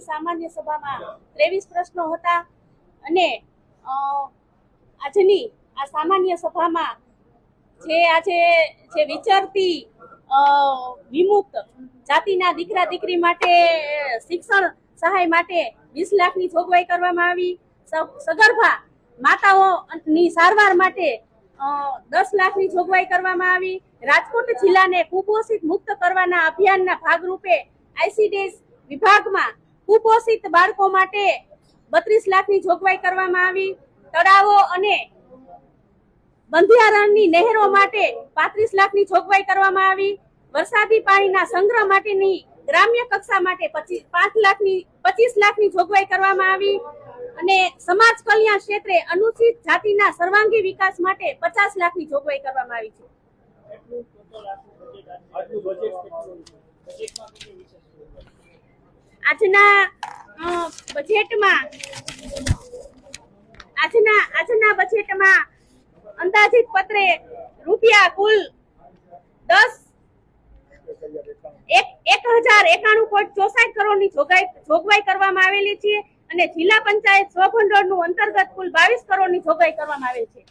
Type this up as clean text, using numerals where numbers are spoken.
આજની સામાન્ય સભામાં 23 પ્રશ્નો હતા અને આજની આ સામાન્ય સભામાં જે વિચરતી વિમુક્ત જાતિના દીકરા દીકરી માટે શિક્ષણ સહાય માટે 20 લાખની જોગવાઈ કરવામાં આવી। સગર્ભા માતાઓની સારવાર માટે 10 લાખની જોગવાઈ કરવામાં આવી। રાજકોટ જિલ્લાને કુપોષિત મુક્ત કરવાના અભિયાનના ભાગરૂપે આઈસીડીએસ વિભાગમાં કુપોષિત બાળકો માટે 32 લાખની જોગવાઈ કરવામાં આવી। તળાવો અને બંધિયારણની નહેરો માટે 35 લાખની જોગવાઈ કરવામાં આવી। વરસાદી પાણીના સંગ્રહ માટેની ગ્રામ્ય કક્ષા માટે 25 લાખની જોગવાઈ કરવામાં આવી અને સમાજ કલ્યાણ ક્ષેત્રે અનુસૂચિત જાતિના સર્વાંગી વિકાસ માટે 50 લાખની જોગવાઈ કરવામાં આવી છે। આજના બજેટમાં અંદાજિત પત્રે રૂપિયા કુલ 1091.64 કરોડની જોગવાઈ કરવામાં આવેલી છે અને જિલ્લા પંચાયત સ્વભંડોળનું અંતર્ગત કુલ 22 કરોડની જોગવાઈ કરવામાં આવેલ છે।